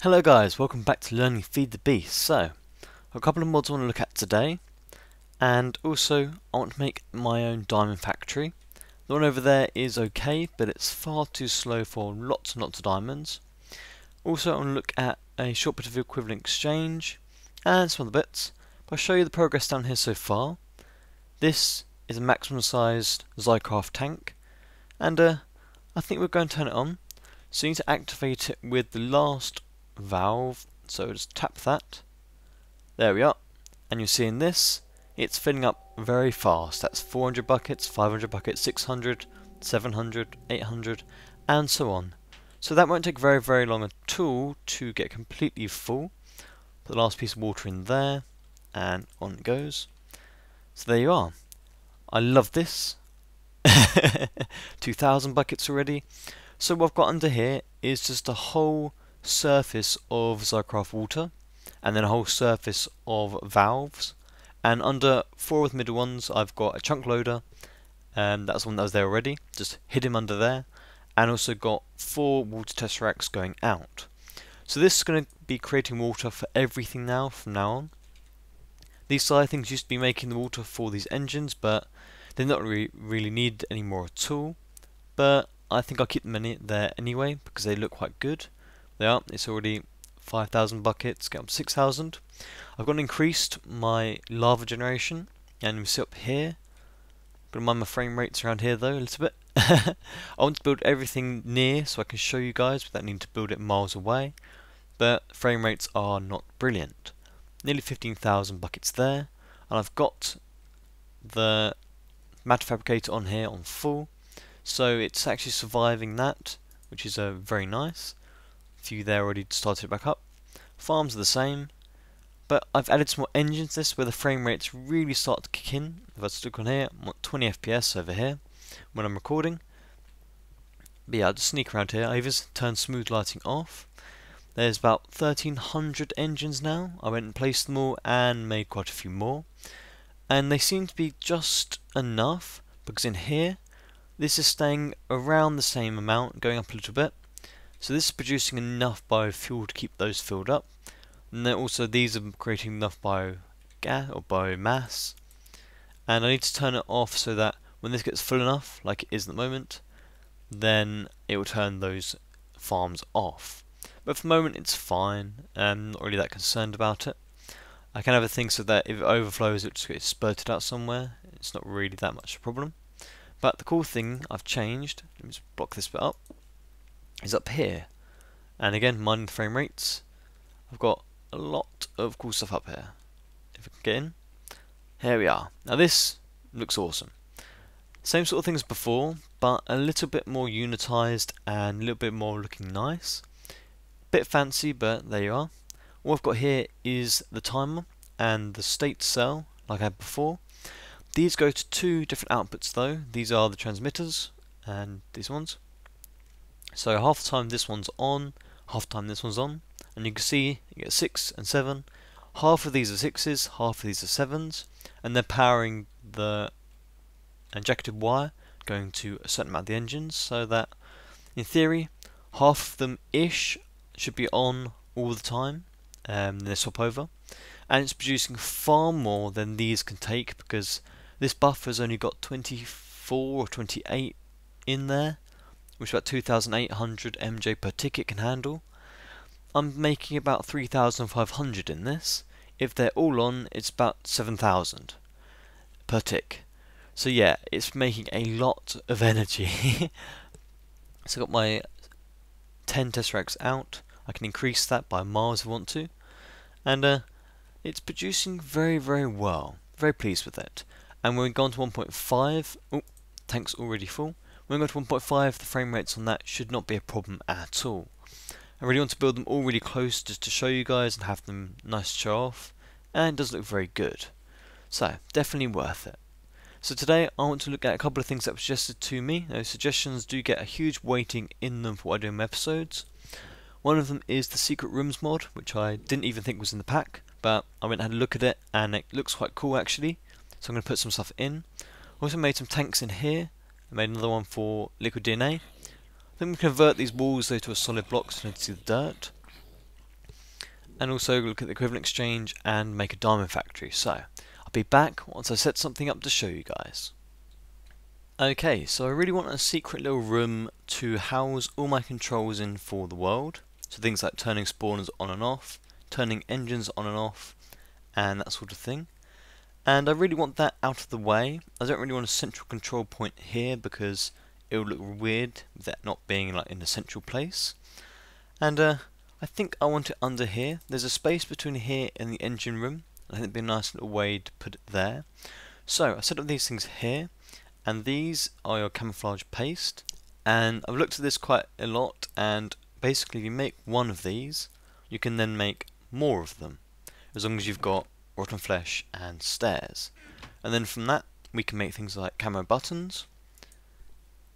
Hello guys, welcome back to Learning Feed the Beast. So, a couple of mods I want to look at today, and also I want to make my own diamond factory. The one over there is okay, but it's far too slow for lots and lots of diamonds. Also, I want to look at a short bit of equivalent exchange, and some other bits. But I'll show you the progress down here so far. This is a maximum sized xychorium tank, and I think we're going to turn it on. So you need to activate it with the last valve, so just tap that. There we are, and you're seeing this, it's filling up very fast. That's 400 buckets, 500 buckets, 600, 700, 800, and so on. So that won't take very long at all to get completely full. Put the last piece of water in there, and on it goes. So there you are. I love this. 2,000 buckets already. So what I've got under here is just a whole surface of xychorium water, and then a whole surface of valves, and under 4 of the middle ones I've got a chunk loader, and that's one that was there already, just hid him under there, and also got 4 water tesseracts going out. So this is going to be creating water for everything now from now on. These side things used to be making the water for these engines, but they're not really needed anymore at all, but I think I'll keep them in there anyway because they look quite good. They are. It's already 5,000 buckets, get up to 6,000. I've got increased my lava generation, and you see up here. Got to mind my frame rates around here though a little bit. I want to build everything near so I can show you guys without needing to build it miles away. But frame rates are not brilliant. Nearly 15,000 buckets there, and I've got the matter fabricator on here on full, so it's actually surviving that, which is very nice. Few there already started it back up. Farms are the same, but I've added some more engines to this where the frame rates really start to kick in. If I stick on here, I'm at 20 FPS over here when I'm recording. But yeah, I'll just sneak around here. I even turned smooth lighting off. There's about 1,300 engines now. I went and placed them all and made quite a few more. And they seem to be just enough, because in here, this is staying around the same amount, going up a little bit. So this is producing enough biofuel to keep those filled up. And then also these are creating enough biogas or biomass. And I need to turn it off so that when this gets full enough, like it is at the moment, then it will turn those farms off. But for the moment it's fine. I'm not really that concerned about it. I can have a thing so that if it overflows it just gets spurted out somewhere. It's not really that much a problem. But the cool thing I've changed, let me just block this bit up, is up here. And again, minding the frame rates, I've got a lot of cool stuff up here. If I can get in, here we are. Now this looks awesome. Same sort of thing as before, but a little bit more unitized and a little bit more looking nice. Bit fancy, but there you are. What I've got here is the timer and the state cell, like I had before. These go to 2 different outputs though. These are the transmitters, and these ones. So half the time this one's on, half the time this one's on, and you can see you get 6 and 7. Half of these are 6s, half of these are 7s, and they're powering the jacketed wire going to a certain amount of the engines, so that in theory half of them ish should be on all the time, then they swap over, and it's producing far more than these can take because this buffer's only got 24 or 28 in there, which is about 2,800 MJ per tick it can handle. I'm making about 3,500 in this. If they're all on, it's about 7,000 per tick. So yeah, it's making a lot of energy. So I've got my 10 tesseracts out. I can increase that by miles if I want to. And it's producing very well. Very pleased with it. And when we go on to 1.5, oh, tank's already full. When we go to 1.5, the frame rates on that should not be a problem at all. I really want to build them all really close just to show you guys and have them nice to show off, and it does look very good. So, definitely worth it. So today I want to look at a couple of things that were suggested to me. Those suggestions do get a huge weighting in them for what I do in my episodes. One of them is the Secret Rooms mod, which I didn't even think was in the pack, but I went and had a look at it and it looks quite cool actually. So I'm going to put some stuff in. I also made some tanks in here. I made another one for liquid DNA. Then we convert these walls though to a solid block so you don't see the dirt. and also look at the equivalent exchange and make a diamond factory. So I'll be back once I set something up to show you guys. Okay, so I really want a secret little room to house all my controls in for the world. So things like turning spawners on and off, turning engines on and off, and that sort of thing. And I really want that out of the way. I don't really want a central control point here because it would look weird with that not being like in a central place. And I think I want it under here. There's a space between here and the engine room. I think it'd be a nice little way to put it there. So I set up these things here, and these are your camouflage paste. And I've looked at this quite a lot, and basically if you make one of these, you can then make more of them, as long as you've got rotten flesh and stairs. And then from that we can make things like camo buttons,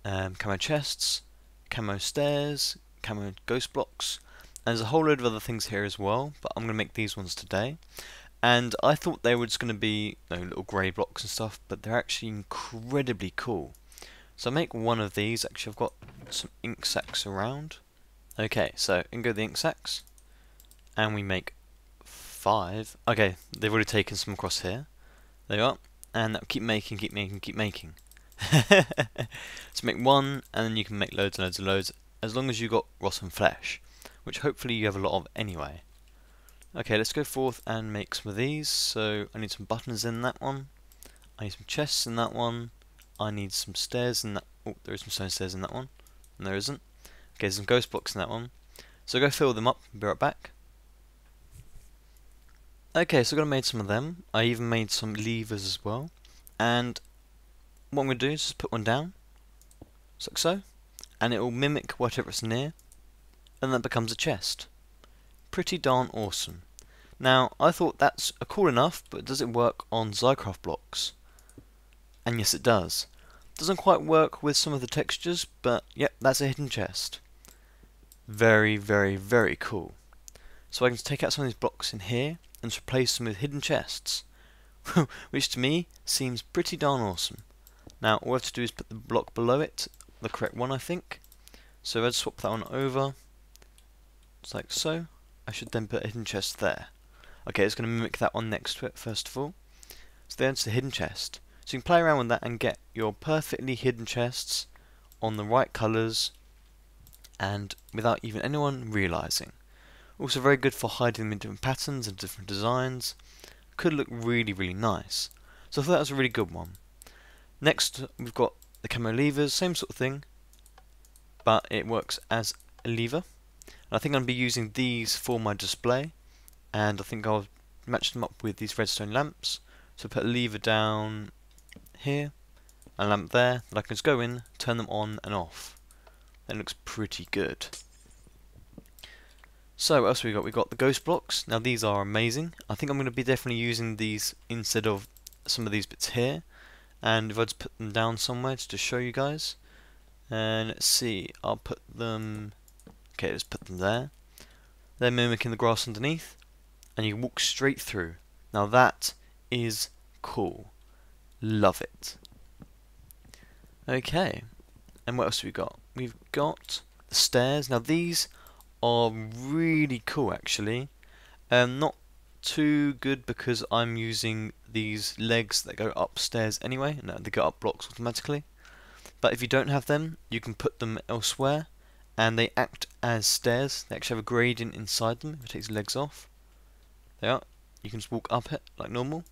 camo chests, camo stairs, camo ghost blocks, and there's a whole load of other things here as well, but I'm going to make these ones today. And I thought they were just going to be little grey blocks and stuff, but they're actually incredibly cool. So I make one of these. Actually, I've got some ink sacks around. Okay, so in go the ink sacks, and we make 5. Okay, they've already taken some across here. There you are, and that'll keep making, keep making, keep making. So make one, and then you can make loads and loads and loads, as long as you've got rotten flesh, which hopefully you have a lot of anyway. Okay, let's go forth and make some of these. So I need some buttons in that one, I need some chests in that one, I need some stairs in that. Oh, there is some stone stairs in that one, and there isn't. Okay, there's some ghost blocks in that one. So go fill them up, be right back. Okay, so I've made some of them. I even made some levers as well. And what I'm going to do is just put one down, like so, and it will mimic whatever it's near, and that becomes a chest. Pretty darn awesome. Now, I thought that's cool enough, but does it work on xychorium blocks? And yes, it does. Doesn't quite work with some of the textures, but yep, that's a hidden chest. Very, very, very cool. So I can take out some of these blocks in here and replace them with hidden chests, which to me seems pretty darn awesome. Now all I have to do is put the block below it, the correct one I think. So I'll swap that one over, just like so. I should then put a hidden chest there. Okay, it's going to mimic that one next to it first of all. So there's the hidden chest. So you can play around with that and get your perfectly hidden chests on the right colours and without even anyone realising. Also very good for hiding them in different patterns and different designs. Could look really, really nice. So I thought that was a really good one. Next we've got the camo levers, same sort of thing, but it works as a lever. And I think I'm going to be using these for my display, and I think I'll match them up with these redstone lamps. So put a lever down here, a lamp there, that I can just go in, turn them on and off. That looks pretty good. So what else we got? We got the ghost blocks. Now these are amazing. I think I'm going to be definitely using these instead of some of these bits here. And if I just put them down somewhere just to show you guys. And let's see, I'll put them. Okay, let's put them there. They're mimicking the grass underneath, and you can walk straight through. Now that is cool. Love it. Okay, and what else have we got? We've got the stairs. Now these are really cool actually. Not too good because I'm using these legs that go upstairs anyway. No, they go up blocks automatically. But if you don't have them, you can put them elsewhere, and they act as stairs. They actually have a gradient inside them if it takes the legs off. There you are. You can just walk up it like normal.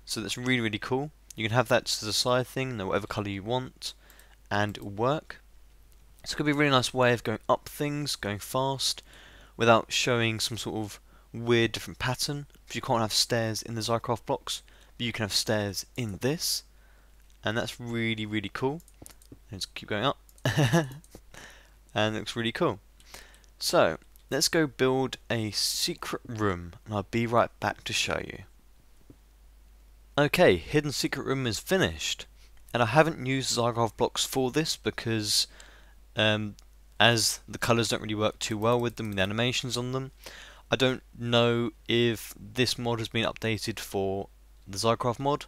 So that's really, really cool. You can have that just as a side thing, whatever colour you want, and it will work. It's going to be a really nice way of going up things, going fast, without showing some sort of weird different pattern. Because you can't have stairs in the xychorium blocks, but you can have stairs in this, and that's really, really cool. Let's keep going up, and it looks really cool. So let's go build a secret room, and I'll be right back to show you. Okay, hidden secret room is finished, and I haven't used xychorium blocks for this because as the colours don't really work too well with them, with the animations on them. I don't know if this mod has been updated for the xychorium mod,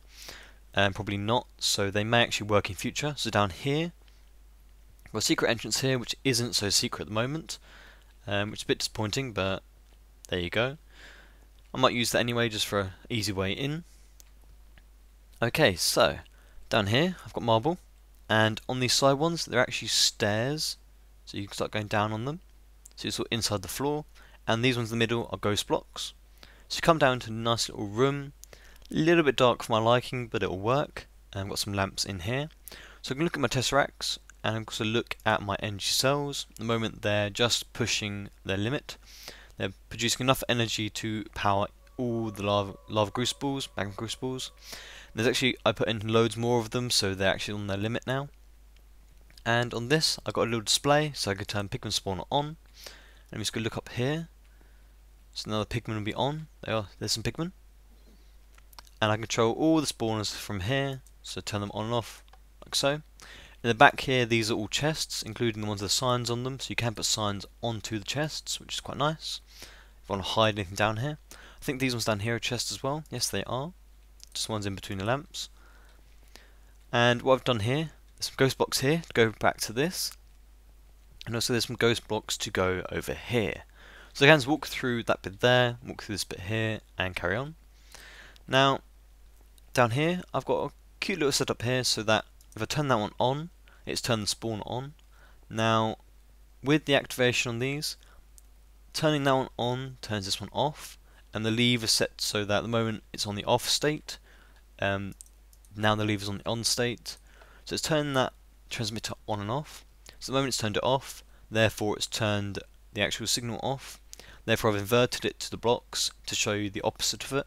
probably not, so they may actually work in future. So down here, we've got a secret entrance here, which isn't so secret at the moment, which is a bit disappointing, but there you go. I might use that anyway just for an easy way in. Okay, so down here I've got marble, and on these side ones they're actually stairs, so you can start going down on them. So it's sort of inside the floor, and these ones in the middle are ghost blocks. So you come down to a nice little room, a little bit dark for my liking, but it'll work. And I've got some lamps in here. So I can look at my tesseracts, and I can also look at my energy cells. At the moment they're just pushing their limit. They're producing enough energy to power all the lava crucibles, magma crucibles. There's actually, I put in loads more of them, so they're actually on their limit now. And on this, I've got a little display, so I can turn pigment spawner on. And I'm just going to look up here. So now the pigment will be on. There's some pigment. And I can control all the spawners from here, so turn them on and off, like so. In the back here, these are all chests, including the ones with the signs on them, so you can put signs onto the chests, which is quite nice. If you want to hide anything down here. I think these ones down here are chests as well. Yes, they are. Just ones in between the lamps. And what I've done here, there's some ghost blocks here to go back to this. And also there's some ghost blocks to go over here. So I can just walk through that bit there, walk through this bit here, and carry on. Now, down here, I've got a cute little setup here so that if I turn that one on, it's turned the spawn on. Now, with the activation on these, turning that one on turns this one off, and the lever is set so that at the moment it's on the off state. Now the lever's on the on state, so it's turning that transmitter on and off. So at the moment it's turned it off, therefore it's turned the actual signal off. Therefore I've inverted it to the blocks to show you the opposite of it.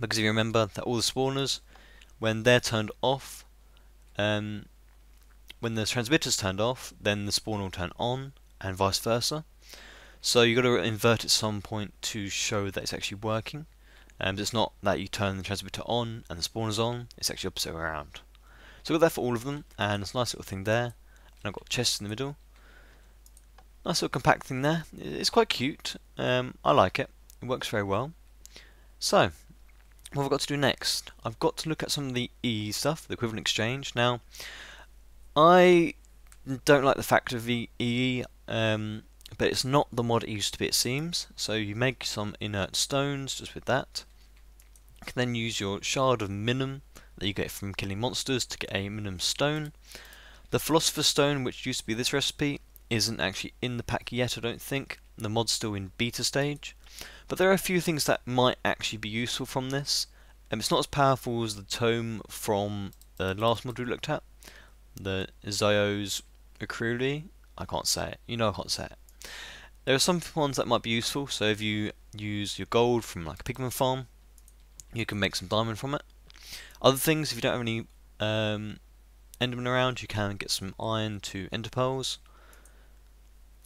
Because if you remember that all the spawners, when they're turned off, when the transmitter's turned off, then the spawner will turn on, and vice versa. So you've got to invert at some point to show that it's actually working. It's not that you turn the transmitter on and the spawner's on, it's actually the opposite way around. So I've got that for all of them, and it's a nice little thing there. And I've got chests in the middle. Nice little compact thing there. It's quite cute. I like it. It works very well. So, what have I got to do next? I've got to look at some of the E stuff, the equivalent exchange. Now, I don't like the fact of the EE, but it's not the mod it used to be, it seems. So you make some inert stones just with that. You can then use your shard of Minimap that you get from killing monsters to get a Minium Stone. The Philosopher's Stone, which used to be this recipe, isn't actually in the pack yet, I don't think. The mod's still in beta stage. But there are a few things that might actually be useful from this. It's not as powerful as the tome from the last mod we looked at. The xychorium. I can't say it. You know I can't say it. There are some ones that might be useful, so if you use your gold from like a pigment farm, you can make some diamond from it. Other things, if you don't have any endermen around, you can get some iron to ender pearls.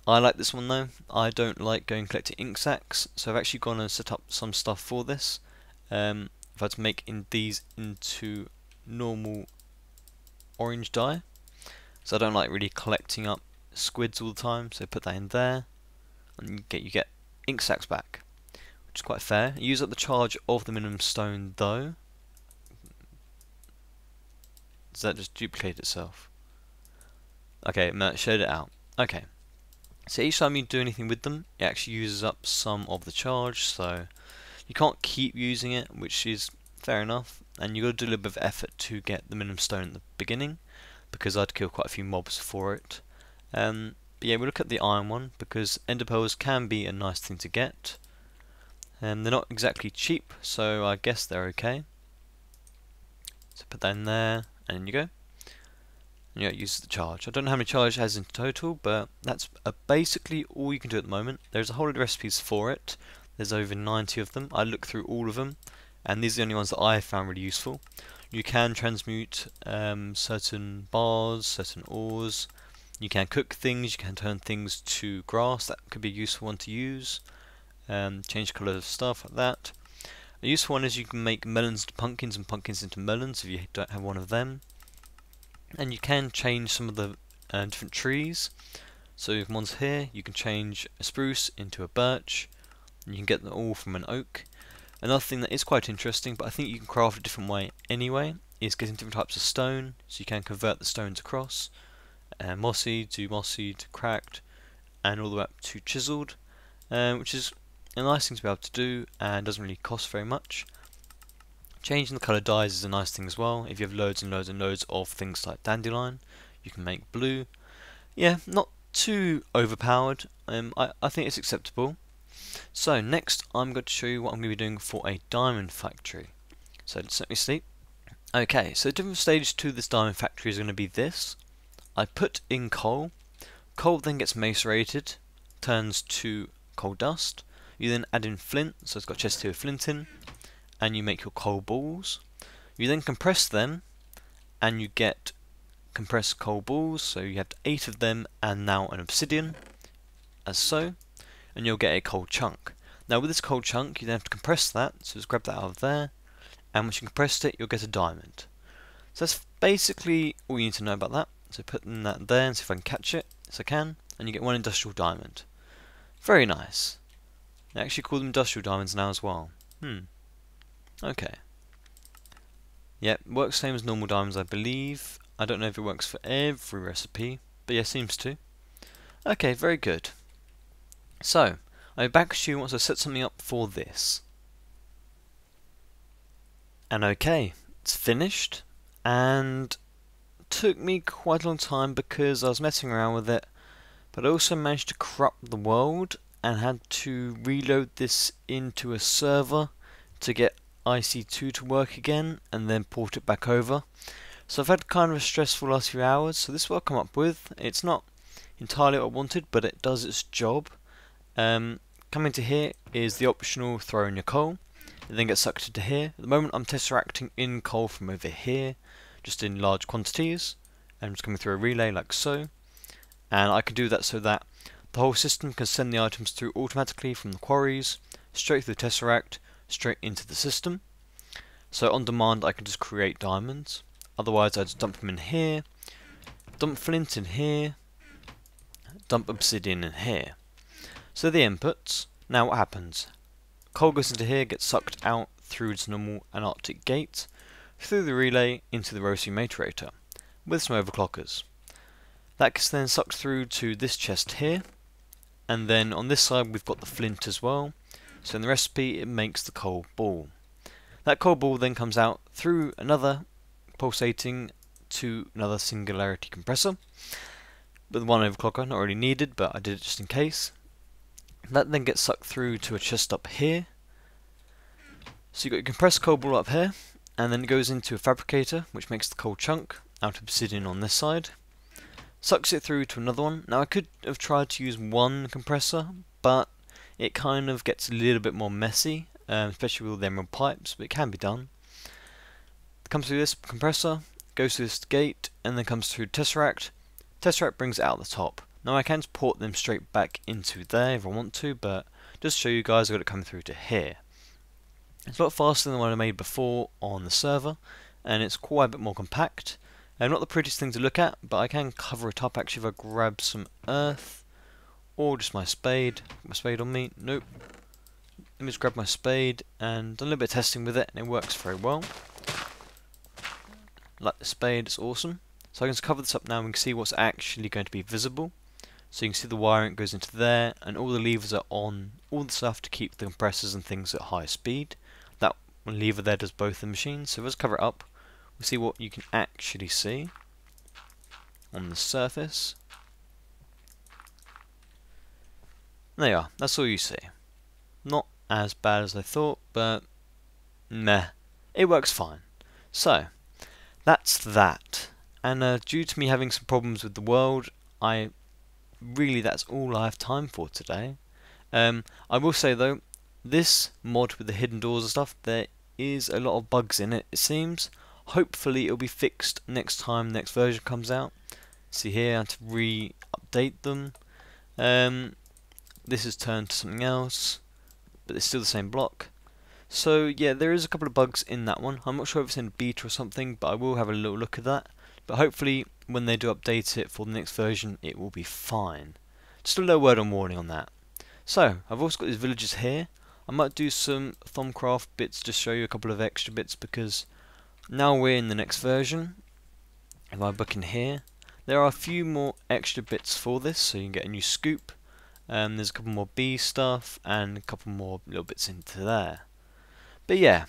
I like this one though. I don't like going collecting ink sacs, so I've actually gone and set up some stuff for this. I've had to make these into normal orange dye, so I don't like really collecting up squids all the time, so put that in there, and you get ink sacs back, which is quite fair. You use up the charge of the Minimum Stone though. Does that just duplicate itself? Okay, it showed it out. Okay. So each time you do anything with them, it actually uses up some of the charge, so you can't keep using it, which is fair enough, and you've got to do a little bit of effort to get the Minimum Stone at the beginning, because I'd kill quite a few mobs for it. But yeah, we'll look at the iron one, because ender pearls can be a nice thing to get. They're not exactly cheap, so I guess they're okay. So put that in there, and in you go. And it uses the charge. I don't know how many charge it has in total, but that's basically all you can do at the moment. There's a whole lot of recipes for it. There's over 90 of them. I looked through all of them, and these are the only ones that I found really useful. You can transmute certain bars, certain ores. You can cook things, you can turn things to grass. That could be a useful one to use. Change the colour of stuff like that. A useful one is you can make melons into pumpkins and pumpkins into melons if you don't have one of them. And you can change some of the different trees. So ones here, you can change a spruce into a birch, and you can get them all from an oak. Another thing that is quite interesting, but I think you can craft a different way anyway, is getting different types of stone. So you can convert the stones across, mossy to cracked, and all the way up to chiseled, which is a nice thing to be able to do, and doesn't really cost very much. Changing the colour dyes is a nice thing as well. If you have loads and loads and loads of things like dandelion, you can make blue. Yeah, not too overpowered. I think it's acceptable. So next I'm going to show you what I'm going to be doing for a diamond factory. So let's let me sleep. Okay, so different stages to this diamond factory is going to be this. I put in coal. Coal then gets macerated, turns to coal dust. You then add in flint, so it's got a chest here with flint in, and you make your coal balls. You then compress them, and you get compressed coal balls, so you have 8 of them and now an obsidian, as so, and you'll get a coal chunk. Now with this coal chunk you then have to compress that, so just grab that out of there, and once you compressed it you'll get a diamond. So that's basically all you need to know about that. So put in that there and see if I can catch it. Yes I can, and you get 1 industrial diamond. Very nice. They actually call them industrial diamonds now as well. Okay. Yep, works same as normal diamonds I believe. I don't know if it works for every recipe, but yeah, seems to. Okay, very good. So, I'll be back to you once I set something up for this. And okay, it's finished, and took me quite a long time because I was messing around with it, but I also managed to corrupt the world and had to reload this into a server to get IC2 to work again and then port it back over. So I've had kind of a stressful last few hours, so this is what I've come up with. It's not entirely what I wanted, but it does its job. Coming to here is the optional throw in your coal. It then gets sucked into here. At the moment I'm tesseracting in coal from over here, just in large quantities, and it's coming through a relay like so. And I can do that so that the whole system can send the items through automatically from the quarries, straight through the tesseract, straight into the system. So on demand I can just create diamonds. Otherwise I just dump them in here, dump flint in here, dump obsidian in here. So the inputs, now what happens? Coal goes into here, gets sucked out through its normal Antarctic gate, through the relay into the rosy materator, with some overclockers. That gets then sucked through to this chest here, and then on this side we've got the flint as well, so in the recipe it makes the coal ball. That coal ball then comes out through another pulsating to another singularity compressor, with 1 overclocker, not really needed, but I did it just in case. That then gets sucked through to a chest up here. So you've got your compressed coal ball up here, and then it goes into a fabricator, which makes the coal chunk out of obsidian on this side. Sucks it through to another one. Now I could have tried to use 1 compressor, but it kind of gets a little bit more messy, especially with all the emerald pipes, but it can be done. It comes through this compressor, goes through this gate, and then comes through tesseract. Tesseract brings it out the top. Now I can port them straight back into there if I want to, but just to show you guys I've got it coming through to here. It's a lot faster than what I made before on the server, and it's quite a bit more compact. Not the prettiest thing to look at, but I can cover it up actually if I grab some earth, or just my spade. My spade on me? Nope. Let me just grab my spade and done a little bit of testing with it, and it works very well. Like the spade, it's awesome. So I can just cover this up now and we can see what's actually going to be visible. So you can see the wiring goes into there, and all the levers are on, all the stuff to keep the compressors and things at high speed. That one lever there does both the machines, so let's cover it up. We'll see what you can actually see on the surface. There you are, that's all you see. Not as bad as I thought, but meh, it works fine. So, that's that. And due to me having some problems with the world, that's all I have time for today. I will say though, this mod with the hidden doors and stuff, there is a lot of bugs in it, it seems. Hopefully it'll be fixed next time the next version comes out. See here, I have to re-update them. This is turned to something else, but it's still the same block. So yeah, there is a couple of bugs in that one. I'm not sure if it's in beta or something, but I will have a little look at that. But hopefully when they do update it for the next version, it will be fine. Just a little word on warning on that. So, I've also got these villagers here. I might do some Thaumcraft bits to show you a couple of extra bits, because now we're in the next version. If I book in here, there are a few more extra bits for this, so you can get a new scoop, There's a couple more bee stuff and a couple more little bits into there. But yeah,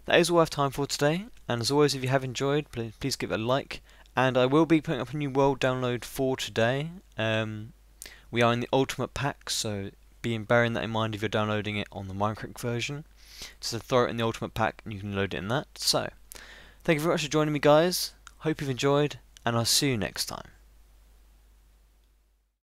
that is all I have time for today. And as always, if you have enjoyed, please give it a like. And I will be putting up a new world download for today. We are in the Ultimate Pack, so bearing that in mind if you're downloading it on the Minecraft version. So throw it in the Ultimate Pack and you can load it in that. So, thank you very much for joining me, guys. Hope you've enjoyed, and I'll see you next time.